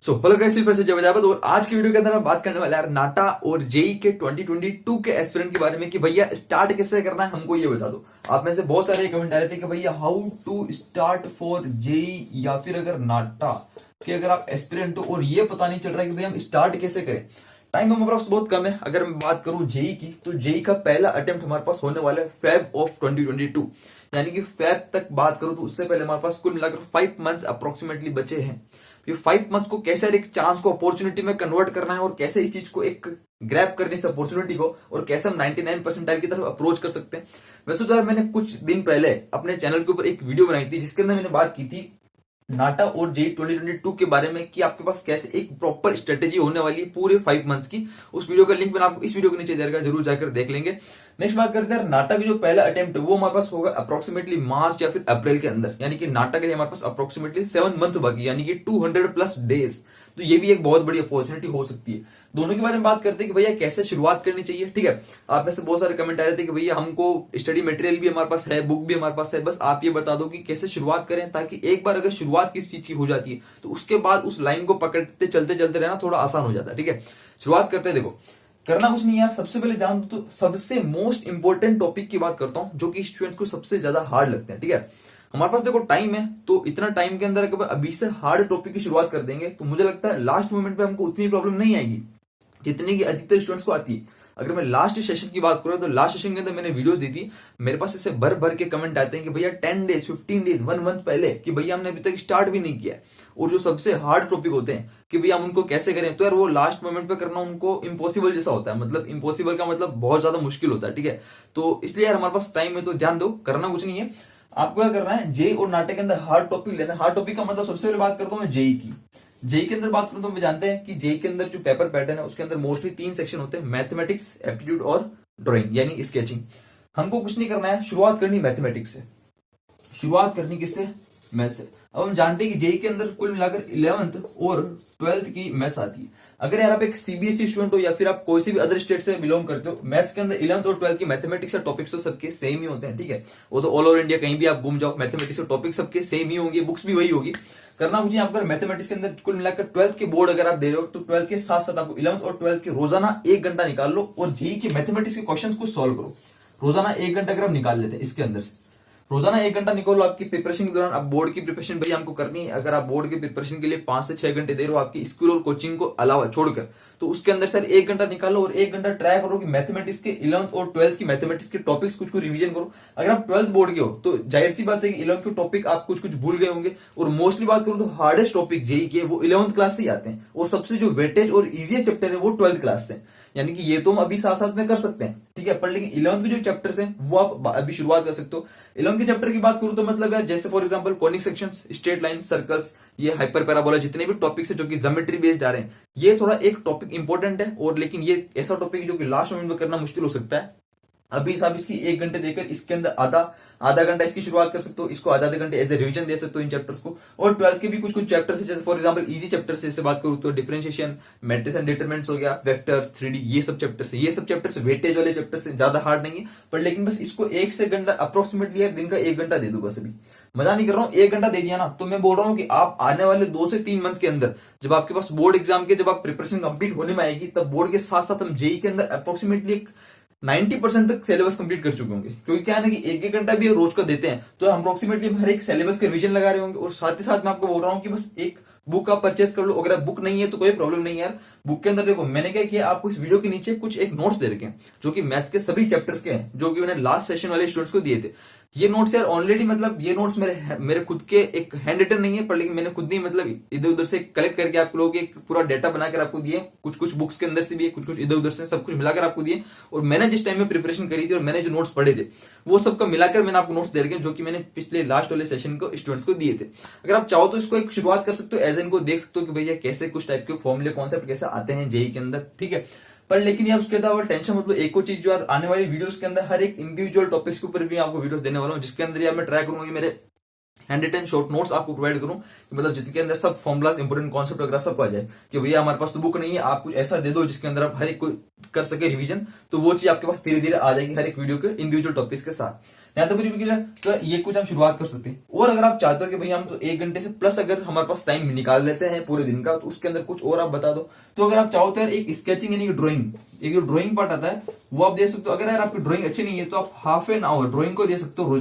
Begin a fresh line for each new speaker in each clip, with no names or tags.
Hello guys, फिर से जवाब। और आज की वीडियो के अंदर हम बात करने वाले हैं नाटा और जेई के 2022 के एस्पिरेंट के बारे में कि भैया स्टार्ट कैसे करना है, हमको ये बता दो। आप में से बहुत सारे कमेंट आ रहे थे कि भैया how to start for JEE या फिर अगर नाटा कि अगर आप एस्पिरेंट हो और ये पता नहीं चल रहा है कि भैया हम स्टार्ट कैसे करें। टाइम हमारे पास बहुत कम है। अगर मैं बात करूं जेई की, तो जेई का पहला अटेम्प्ट हमारे पास होने वाला है फेब ऑफ 2022, यानी कि फेब तक बात करूं तो उससे पहले हमारे पास कुल मिलाकर 5 मंथ्स अप्रोक्सीमेटली बचे हैं। ये 5 मंथ को कैसे एक चांस को अपॉर्चुनिटी में कन्वर्ट करना है और कैसे इस चीज को एक ग्रैब करने इस अपॉर्चुनिटी को और कैसे हम 99% की तरफ अप्रोच कर सकते हैं। वैसे तो यार मैंने कुछ दिन पहले अपने चैनल के ऊपर एक वीडियो बनाई थी जिसके अंदर मैंने बात की थी नाटा और जेई 2022 के बारे में कि आपके पास कैसे एक प्रॉपर स्ट्रेटेजी होने वाली है पूरे 5 मंथ्स की। उस वीडियो का लिंक मैंने आपको इस वीडियो के नीचे दे रखा है, जरूर जाकर देख लेंगे। नेक्स्ट बात करते हैं नाटा का जो पहला अटेम्प्ट वो हमारे पास होगा अप्रोक्सीमेटली मार्च या फिर अप्रैल के अंदर, यानी कि नाटा के लिए हमारे पास अप्रोक्सीमेटली 7 मंथ बाकी, यानी कि 200+ डेज। तो ये भी एक बहुत बड़ी अपॉर्चुनिटी हो सकती है। दोनों के बारे में बात करते हैं कि भैया कैसे शुरुआत करनी चाहिए। ठीक है, आप में से बहुत सारे कमेंट आ रहे थे कि भैया हमको स्टडी मटेरियल भी हमारे पास है, बुक भी हमारे पास है, बस आप ये बता दो कि कैसे शुरुआत करें, ताकि एक बार अगर शुरुआत किसी चीज की हो जाती है तो उसके बाद उस लाइन को पकड़ते चलते चलते रहना थोड़ा आसान हो जाता है। ठीक है, शुरुआत करते हैं। देखो, करना कुछ नहीं यार, सबसे पहले ध्यान दो तो सबसे मोस्ट इंपॉर्टेंट टॉपिक की बात करता हूं जो कि स्टूडेंट्स को सबसे ज्यादा हार्ड लगते हैं। ठीक है, हमारे पास देखो टाइम है, तो इतना टाइम के अंदर अगर अभी से हार्ड टॉपिक की शुरुआत कर देंगे तो मुझे लगता है लास्ट मोमेंट पे हमको उतनी प्रॉब्लम नहीं आएगी जितनी की अधिकतर स्टूडेंट्स को आती है। अगर मैं लास्ट सेशन की बात करूं तो लास्ट सेशन के अंदर मैंने वीडियोस दी थी, मेरे पास इससे भर भर के कमेंट आते हैं कि भैया 10 डेज 15 डेज 1 मंथ पहले कि भैया हमने अभी तक स्टार्ट भी नहीं किया है। और जो सबसे हार्ड टॉपिक होते हैं कि भैया हम उनको कैसे करें, तो यार वो लास्ट मोमेंट पे करना उनको इम्पॉसिबल जैसा होता है। मतलब इम्पॉसिबल का मतलब बहुत ज्यादा मुश्किल होता है। ठीक है, तो इसलिए यार हमारे पास टाइम है तो ध्यान दो, करना कुछ नहीं है। आपको क्या करना है, जेई और नाटे के अंदर हार्ड टॉपिक लेना है। हार्ड टॉपिक का मतलब सबसे पहले बात करता हूं मैं जेई की। जेई के अंदर बात करूं तो हम जानते हैं कि जेई के अंदर जो पेपर पैटर्न है उसके अंदर मोस्टली 3 सेक्शन होते हैं, मैथमेटिक्स, एप्टीट्यूड और ड्राइंग यानी स्केचिंग। हमको कुछ नहीं करना है, शुरुआत करनी मैथमेटिक्स से। शुरुआत करनी किससे? मैथ से। अब हम जानते हैं कि जेई के अंदर कुल मिलाकर 11th और 12th की मैथ्स आती है। अगर यार आप एक सीबीएसई स्टूडेंट हो या फिर आप कोई सी भी अदर स्टेट से बिलोंग करते हो, मैथ्स के अंदर 11th और 12th की मैथमेटिक्स के टॉपिक्स तो सबके सेम ही होते हैं। ठीक है, वो तो ऑल ओवर इंडिया कहीं भी आप घूम जाओ, मैथमेटिक्स के टॉपिक सबके सेम ही होंगे, बुक्स भी वही होगी। करना मुझे आपको मैथमेटिक्स के अंदर कुल मिलाकर 12th के बोर्ड अगर आप दे रहे हो तो 12th के साथ साथ आपको 11th और 12th के रोजाना 1 घंटा निकाल लो और जेई के मैथमेटिक्स के क्वेश्चंस को सॉल्व करो। रोजाना 1 घंटा अगर आप निकाल लेते हैं इसके अंदर से, रोजाना 1 घंटा निकालो आपकी प्रिपरेशन के दौरान। अब बोर्ड की प्रिपरेशन भाई हमको करनी है, अगर आप बोर्ड की प्रिपरेशन के लिए 5 से 6 घंटे दे रहे हो आपकी स्कूल और कोचिंग को अलावा छोड़कर, तो उसके अंदर सर 1 घंटा निकालो और 1 घंटा ट्राई करो कि मैथमेटिक्स के 11th और 12th की मैथमेटिक्स के टॉपिक्स कुछ कुछ रिवीजन करो। अगर आप 12th बोर्ड के हो तो जाहिर सी बात है कि 11th के टॉपिक आप कुछ कुछ भूल गए होंगे। और मोस्टली बात करूं तो हार्डेस्ट टॉपिक जेई के वो 11th क्लास से ही आते हैं और सबसे जो वेटेज और इजीएस्ट चैप्टर है वो 12th क्लास से, यानी कि ये तो हम अभी साथ साथ में कर सकते हैं। ठीक है, पर लेकिन 11th के जो चैप्टर्स हैं वो आप अभी शुरुआत कर सकते हो। 11th के चैप्टर की बात करूं तो मतलब यार जैसे for example conic sections, straight line, circles, ये हाइपर पैराबोला, जितने भी टॉपिक्स है जो कि ज्योमेट्री बेस्ड आ रहे हैं, ये थोड़ा एक टॉपिक इंपॉर्टेंट है। और लेकिन ये ऐसा टॉपिक है जो कि लास्ट मोमेंट में करना मुश्किल हो सकता है। अभी आप इसकी 1 घंटे देकर इसके अंदर आधा घंटा इसकी शुरुआत कर सकते हो, इसको आधा घंटे एज ए रिवीजन दे सकते हो इन चैप्टर्स को। और 12th के भी कुछ कुछ चैप्टर्स है, जैसे फॉर एग्जांपल इजी चैप्टर्स जैसे बात करूं तो डिफरेंशिएशन, मैट्रिक्स एंड डिटरमिनेंट्स हो गया, वेक्टर्स, 3D, ये सब चैप्टर्स है। ये सब चैप्टर्स वेटेज वाले चैप्टर्स है, ज्यादा हार्ड नहीं है। पर लेकिन बस इसको 1 से घंटा अप्रोक्सीमेटली दिन का 1 घंटा दे दो बस। अभी मजा नहीं कर रहा हूँ, 1 घंटा दे दिया ना तो मैं बोल रहा हूँ कि आप आने वाले 2 से 3 मंथ के अंदर जब आपके पास बोर्ड एग्जाम के जब आप प्रिपरेशन कंप्लीट होने में आएगी, तब बोर्ड के साथ साथ हम जेई के अंदर अप्रोक्सीमेटली 90% तक सिलेबस कंप्लीट कर चुके होंगे। क्योंकि क्या है ना कि 1 घंटा भी रोज का देते हैं तो हम अप्रोक्सीमेटली हर एक सिलेबस के रिवीजन लगा रहे होंगे। और साथ ही साथ मैं आपको बोल रहा हूँ कि बस एक बुक आप परचेस कर लो। अगर आप बुक नहीं है तो कोई प्रॉब्लम नहीं है यार, बुक के अंदर देखो मैंने क्या किया, आपको इस वीडियो के नीचे कुछ एक नोट्स दे रखे हैं जो कि मैथ्स के सभी चैप्टर्स के हैं, जो कि मैंने लास्ट सेशन वाले स्टूडेंट्स को दिए थे। ये नोट्स यार ऑलरेडी मतलब ये नोट्स मेरे खुद के एक हैंड रिटन नहीं है, पर लेकिन मैंने खुद ही मतलब इधर उधर से कलेक्ट करके आप लोगों के पूरा डेटा बनाकर आपको दिए। कुछ कुछ बुक्स के अंदर से भी है, कुछ कुछ इधर उधर से, सब कुछ मिलाकर आपको दिए। और मैंने जिस टाइम में प्रिपरेशन करी थी और मैंने जो नोट्स पढ़े थे वो सबका मिलाकर मैंने आपको नोट्स दे रखे हैं, जो कि मैंने पिछले लास्ट वाले सेशन को स्टूडेंट्स को दिए थे। अगर आप चाहो तो इसको एक शुरुआत कर सकते हो, एज इनको देख सकते हो कि भैया कैसे कुछ टाइप के फॉर्मुले कॉन्सेप्ट कैसे आते हैं जेई के अंदर। ठीक है, पर लेकिन यार उसके अलावा टेंशन मतलब एक और चीज जो यार आने वाली वीडियोस के अंदर हर एक इंडिविजुअल टॉपिक्स के ऊपर भी आपको वीडियोस देने वाला हूं, जिसके अंदर यार मैं ट्राई करूंगा कि मेरे हैंड रिटन शॉर्ट नोट्स आपको प्रोवाइड करूं कि मतलब जिसके अंदर सब फॉर्मुलास, इंपोर्टेंट कॉन्सेप्ट वगैरह सब आ जाए कि भैया हमारे पास तो बुक नहीं है, आप कुछ ऐसा दे दो जिसके अंदर आप हर एक को कर सके रिवीजन, तो वो चीज आपके पास धीरे धीरे आ जाएगी हर एक वीडियो के इंडिविजुअल टॉपिक्स के साथ। यहाँ तक पूरी तो ये कुछ हम शुरुआत कर सकते हैं। और अगर आप चाहते हो कि भैया हम तो 1 घंटे से प्लस अगर हमारे पास टाइम निकाल लेते हैं पूरे दिन का, तो उसके अंदर कुछ और आप बता दो। तो अगर आप चाहो तो यार एक स्केचिंग यानी ड्राइंग, एक जो ड्राइंग पार्ट आता है वो आप दे सकते हो। अगर यार आपकी ड्राइंग अच्छी नहीं है तो आप हाफ एन आवर ड्राइंग को दे सकते हो,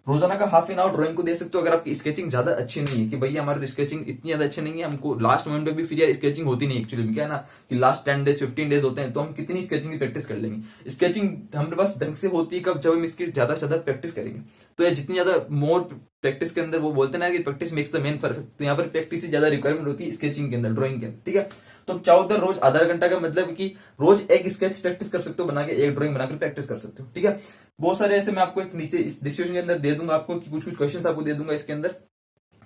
रोजाना का हाफ एन आवर ड्राइंग को दे सकते हो। अगर आपकी स्केचिंग ज्यादा अच्छी नहीं है कि भैया हमारी तो स्केचिंग इतनी ज्यादा अच्छी नहीं है, हमको लास्ट मोमेंट पे भी फिर यार स्केचिंग होती नहीं एक्चुअली क्या है ना कि लास्ट 10 डेज 15 डेज होते हैं, तो हम कितनी स्केचिंग की प्रैक्टिस कर लेंगे। स्केचिंग हमारे पास ढंग से होती है कब, जब हम इसकी ज्यादा से ज्यादा प्रैक्टिस करेंगे। तो ये जितनी ज्यादा मोर प्रैक्टिस के अंदर वो बोलते हैं ना कि practice makes the man perfect, तो यहाँ पर प्रैक्टिस से ज्यादा रिक्वायरमेंट होती है स्केचिंग के अंदर, ड्राइंग के अंदर, ठीक है। तो चाहो तो रोज आधा घंटा का मतलब कि रोज एक स्केच प्रैक्टिस कर सकते हो बना के, एक ड्राइंग बनाकर प्रैक्टिस कर सकते हो, ठीक है। बहुत सारे ऐसे मैं आपको एक नीचे इस डिस्क्रिप्शन के अंदर दे दूंगा आपको कि कुछ क्वेश्चंस आपको दे दूंगा इसके अंदर,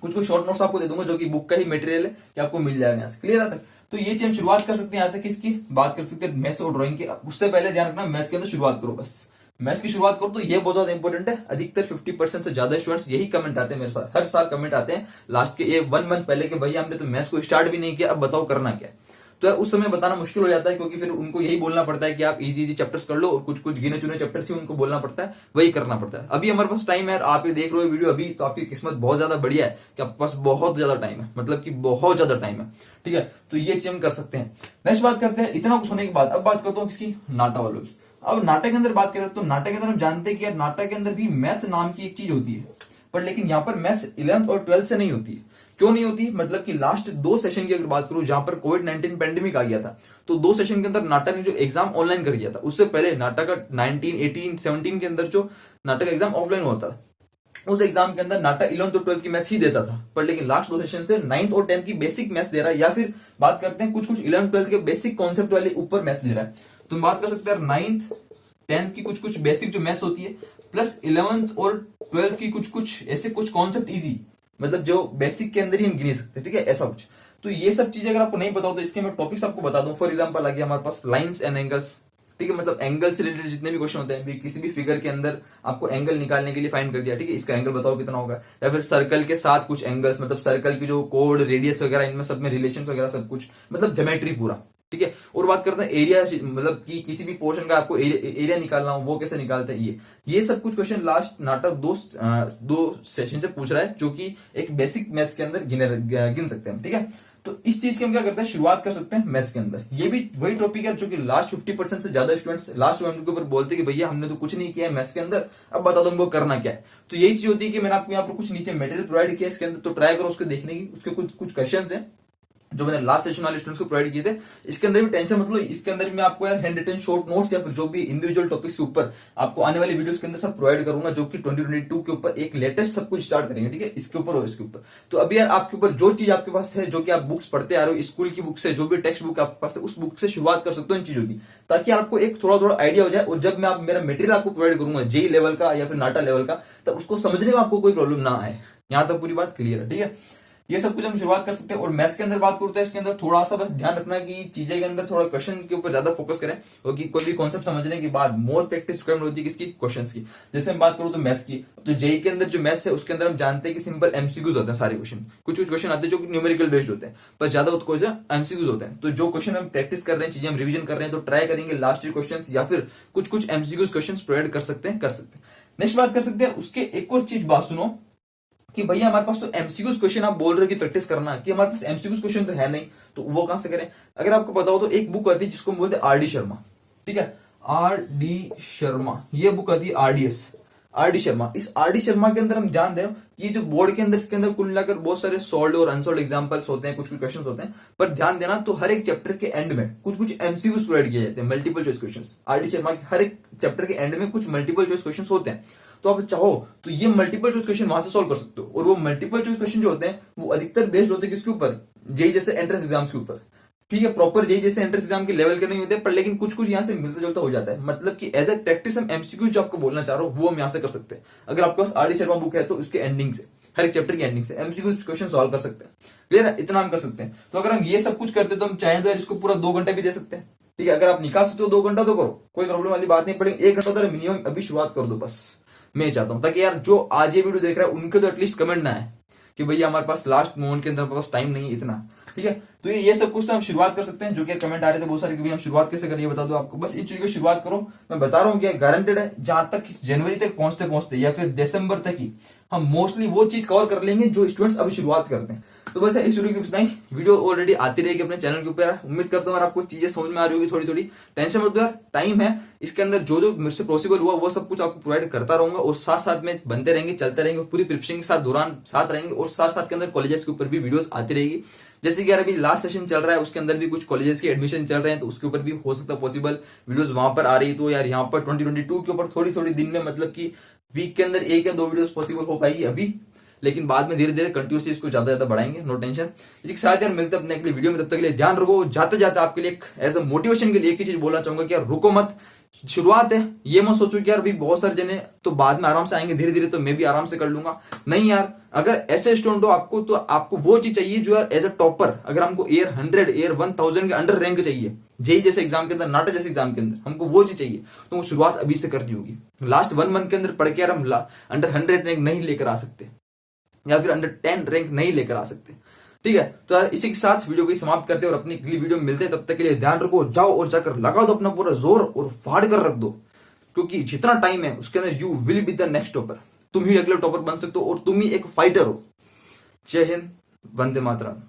कुछ शॉर्ट नोट्स आपको दे दूंगा जो कि बुक का ही मटेरियल है कि आपको मिल जाएगा यहाँ से, क्लियर आता है। तो ये चीज हम शुरुआत कर सकते हैं यहाँ से, किसकी बात कर सकते हैं, मैथ्स और ड्राइंग की। उससे पहले ध्यान रखना मैथ्स के अंदर शुरुआत करो, बस मैथ्स की शुरुआत करो। तो ये बहुत ज्यादा इंपॉर्टेंट है। अधिकतर 50% से ज्यादा स्टूडेंट्स यही कमेंट आते हैं मेरे साथ, हर साल कमेंट आते हैं लास्ट के 1 मंथ पहले के भैया हमने तो मैथ्स को स्टार्ट भी नहीं किया, अब बताओ करना क्या है। तो उस समय बताना मुश्किल हो जाता है क्योंकि फिर उनको यही बोलना पड़ता है कि आप इजी चैप्टर्स कर लो और कुछ गिने चुने चैप्टर्स ही उनको बोलना पड़ता है, वही करना पड़ता है। अभी हमारे पास टाइम है, आप ये देख रहे हो वीडियो अभी, तो आपकी किस्मत बहुत ज्यादा बढ़िया है कि आपके पास बहुत ज्यादा टाइम है, मतलब कि बहुत ज्यादा टाइम है, ठीक है। तो ये चीज हम कर सकते हैं। नेक्स्ट बात करते हैं, इतना कुछ होने के बाद अब बात करता हूँ किसकी, नाटा वालों की। अब नाटक के अंदर बात करें तो नाटक के अंदर हम जानते हैं कि यार नाटक के अंदर भी मैथ्स नाम की एक चीज होती है, पर लेकिन यहाँ पर मैथ्स 11th और 12th से नहीं होती है। क्यों नहीं होती, मतलब कि लास्ट 2 सेशन की अगर बात करूं जहां पर कोविड-19 पेंडेमिक आ गया था, तो 2 सेशन के अंदर नाटक ने जो एग्जाम ऑनलाइन कर दिया था। उससे पहले नाटक का 19, 18, 17 के अंदर जो नाटक एग्जाम ऑफलाइन होता था, उस एग्जाम के अंदर नाटक 11th और 12th की मैथ्स ही देता था, पर लेकिन लास्ट 2 सेशन से 9th और 10th की बेसिक मैथ्स दे रहा है, या फिर बात करते हैं कुछ 11th 12th के बेसिक कॉन्सेप्ट वाले ऊपर मैथ्स दे रहा है। तुम बात कर सकते हैं 9th 10th की कुछ बेसिक जो मैथ्स होती है, प्लस 11th और 12th की कुछ ऐसे कुछ कॉन्सेप्ट इजी, मतलब जो बेसिक के अंदर ही हम गिने सकते हैं, ठीक है, ऐसा कुछ। तो ये सब चीजें अगर आपको नहीं पता हो तो इसके मैं टॉपिक्स आपको बता दूं। फॉर एग्जांपल आ गया हमारे पास लाइंस एंड एंगल्स, ठीक है, मतलब एंगल से रिलेटेड जितने भी क्वेश्चन होते हैं, किसी भी फिगर के अंदर आपको एंगल निकालने के लिए फाइंड कर दिया, ठीक है, इसका एंगल बताओ कितना होगा। या फिर सर्कल के साथ कुछ एंगल्स, मतलब सर्कल की जो कोड रेडियस वगैरह इनमें सब में रिलेशन वगैरह सब कुछ, मतलब ज्योमेट्री पूरा, ठीक है। और बात करते हैं एरिया, मतलब कि किसी भी पोर्शन का आपको एरिया निकालना हो वो कैसे निकालते हैं, ये सब कुछ क्वेश्चन लास्ट नाटक 2 सेशन से पूछ रहा है, जो कि एक बेसिक मैथ्स के अंदर गिन सकते हैं, ठीक है। तो इस चीज की हम क्या करते हैं, शुरुआत कर सकते हैं मैथ्स के अंदर। ये भी वही टॉपिक है जो कि लास्ट 50% से ज्यादा स्टूडेंट्स लास्ट मोमेंट के ऊपर बोलते हैं कि भैया हमने तो कुछ नहीं किया है मैथ्स के अंदर, अब बता दो हमको करना क्या है। तो यही चीज होती है कि मैंने आपको यहाँ पर कुछ नीचे मटेरियल प्रोवाइड किया इसके अंदर, तो ट्राई करो उसको देखने की। उसके कुछ क्वेश्चन है जो मैंने लास्ट सेशन वाले स्टूडेंट्स को प्रोवाइड किए थे। इसके अंदर भी टेंशन मतलब, इसके अंदर भी मैं आपको यार हैंड रिटन शॉर्ट नोट्स या फिर जो भी इंडिविजुअल टॉपिक्स के ऊपर आपको आने वाली वीडियोस के अंदर सब प्रोवाइड करूंगा, जो कि 2022 के ऊपर एक लेटेस्ट सब कुछ स्टार्ट करेंगे, ठीक है, इसके ऊपर और इसके ऊपर। तो अभी यार आपके ऊपर जो चीज आपके पास है, जो कि आप बुक्स पढ़ते आ रहे हो, स्कूल की बुक से, जो भी टेक्स्ट बुक आपके पास है, उस बुक से शुरुआत कर सकते हो इन चीजों की, ताकि आपको एक थोड़ा आइडिया हो जाए। और जब मैं मेरा मटेरियल आपको प्रोवाइड करूंगा जेई लेवल का या फिर नाटा लेवल का, तब उसको समझने में आपको कोई प्रॉब्लम ना आए। यहां तक पूरी बात क्लियर है, ठीक है। ये सब कुछ हम शुरुआत कर सकते हैं। और मैथ्स के अंदर बात करते हैं, इसके अंदर थोड़ा सा बस ध्यान रखना कि चीजें के अंदर थोड़ा क्वेश्चन के ऊपर ज्यादा फोकस करें, क्योंकि कोई भी कॉन्सेप्ट समझने के बाद मोर प्रैक्टिस रिक्वायरमेंट होती है किसकी, क्वेश्चंस की। जैसे हम बात करूं तो मैथ्स की, तो जेई के अंदर जो मैथ्स है उसके अंदर हम जानते हैं कि सिंपल एमसीक्यूज होते हैं सारे क्वेश्चन। कुछ क्वेश्चन आते हैं जो कि न्यूमेरिकल बेस्ड होते हैं, पर ज्यादा क्वेश्चन एमसीक्यूज होते हैं। तो जो क्वेश्चन हम प्रैक्टिस कर रहे हैं, चीजें हम रिविजन कर रहे हैं, तो ट्राई करेंगे लास्ट ईयर क्वेश्चन या फिर कुछ एमसीक्यूज क्वेश्चन प्रोवाइड कर सकते हैं। नेक्स्ट बात कर सकते हैं उसके एक और चीज बात सुनो कि भैया हमारे पास तो एमसीक्यूज क्वेश्चन आप बोल रहे हो कि प्रैक्टिस करना, कि हमारे पास एमसीक्यूज क्वेश्चन तो है नहीं, तो वो कहां से करें। अगर आपको पता हो तो एक बुक आती है जिसको हम बोलते हैं आरडी शर्मा, ठीक है, आरडी शर्मा, ये बुक आती है आरडीएस, आरडी शर्मा। इस आरडी शर्मा के अंदर हम ध्यान दें कि जो बोर्ड के अंदर, इसके अंदर कुल मिलाकर बहुत सारे सॉल्व और अनसॉल्व एग्जांपल्स होते हैं, कुछ क्वेश्चंस होते हैं, पर ध्यान देना तो हर एक चैप्टर के एंड में कुछ एमसीक्यूज प्रोवाइड किए जाते हैं, multiple choice questions. RD Sharma के हर एक चैप्टर के एंड में कुछ मल्टीपल चॉइस क्वेश्चंस होते हैं। तो आप चाहो तो ये मल्टीपल चॉइस क्वेश्चन वहां से सॉल्व कर सकते हो। और वो मल्टीपल चॉइस क्वेश्चन जो होते हैं वो अधिकतर बेस्ड होते हैं किसके ऊपर, जेई जैसे एंट्रेंस एग्जाम्स के ऊपर, ठीक है। प्रॉपर जेई जैसे एंट्रेंस एग्जाम के लेवल के नहीं होते, पर लेकिन कुछ यहाँ से मिलता जुलता हो जाता है। मतलब कि एज ए प्रैक्टिस हम एमसीक्यू जो आपको बोलना चाह रहा हूँ वो हम यहाँ से कर सकते हैं। अगर आपके पास आरडी शर्मा बुक है तो उसके एंडिंग से, हर एक चैप्टर की एंडिंग से एमसीक्यू क्वेश्चन सॉल्व कर सकते हैं। क्लियर है, इतना हम कर सकते हैं। तो अगर हम ये सब कुछ करते तो हम चाहें तो इसको पूरा 2 घंटे भी दे सकते हैं, ठीक है। अगर आप निकाल सकते हो 2 घंटा तो करो, कोई प्रॉब्लम वाली बात नहीं पड़ेगी। 1 घंटा तो मिनिमम अभी शुरुआत कर दो, बस मैं चाहता हूं, ताकि यार जो आज ये वीडियो देख रहा है उनके तो एटलीस्ट कमेंट ना है कि भैया हमारे पास लास्ट मोमेंट के अंदर पास टाइम नहीं है इतना। ठीक है। तो ये सब कुछ से हम शुरुआत कर सकते हैं, जो कि कमेंट आ रहे थे बहुत सारे कि हम शुरुआत कैसे करें, ये बता दो आपको। बस इन चीजों की शुरुआत करो, मैं बता रहा हूँ कि गारंटेड है जहां तक जनवरी तक पहुंचते पहुंचते या फिर दिसंबर तक ही हम मोस्टली वो चीज कवर कर लेंगे जो स्टूडेंट्स अभी शुरुआत करते हैं। तो बस इस वीडियो की कुछ नहीं, वीडियो ऑलरेडी आती रहेगी अपने चैनल के ऊपर। उम्मीद करता हूँ आपको चीजें समझ में आ रही होगी थोड़ी थोड़ी। टेंशन मत लो यार, टाइम है, इसके अंदर जो जो मुझसे पॉसिबल हुआ वो सब कुछ आपको प्रोवाइड करता रहूंगा, और साथ साथ में बनते रहेंगे, चलते रहेंगे, पूरी प्रिपरेशन के साथ दौरान साथ रहेंगे, और साथ साथ के अंदर कॉलेजेस के ऊपर भी वीडियोस आती रहेगी। जैसे कि यार अभी लास्ट सेशन चल रहा है, उसके अंदर भी कुछ कॉलेजेस के एडमिशन चल रहे हैं, तो उसके ऊपर भी हो सकता है पॉसिबल वीडियोस वहां पर आ रही है। तो यार यहाँ पर 2022 के ऊपर थोड़ी थोड़ी दिन में, मतलब कि वीक के अंदर 1 या 2 वीडियोस पॉसिबल हो पाएगी अभी, लेकिन बाद में धीरे धीरे कंटिन्यूसली इसको ज्यादा ज्यादा बढ़ाएंगे, नो टेंशन। इसी के साथ यार मिलते अपने अगले वीडियो में, तब तक के लिए ध्यान रखो। जाते जाते आपके लिए एज अ मोटिवेशन के लिए एक ही चीज बोलना चाहूंगा कि यार रुको मत, शुरुआत है, ये मत सोचो कि यार अभी बहुत सारे जने तो बाद में आराम से आएंगे, धीरे धीरे तो मैं भी आराम से कर लूंगा। नहीं यार, अगर ऐसे स्टूडेंट हो आपको, तो आपको वो चीज चाहिए जो यार एज अ टॉपर, अगर हमको एयर 100 एयर 1000 के अंडर रैंक चाहिए, जेई जैसे एग्जाम के अंदर, नाटा जैसे एग्जाम के अंदर हमको वो चीज चाहिए, तो वो शुरुआत अभी से करनी होगी। लास्ट 1 मंथ के अंदर पढ़ के यार हम अंडर 100 रैंक नहीं लेकर आ सकते, या फिर अंडर 10 रैंक नहीं लेकर आ सकते। ठीक है, तो यार इसी के साथ वीडियो को समाप्त करते हैं और अपनी अगली वीडियो में मिलते हैं। तब तक के लिए ध्यान रखो, जाओ और जाकर लगा दो अपना पूरा जोर और फाड़ कर रख दो, क्योंकि जितना टाइम है उसके अंदर you will be the next topper. तुम ही अगले टॉपर बन सकते हो और तुम ही एक फाइटर हो। जय हिंद, वंदे मातरम।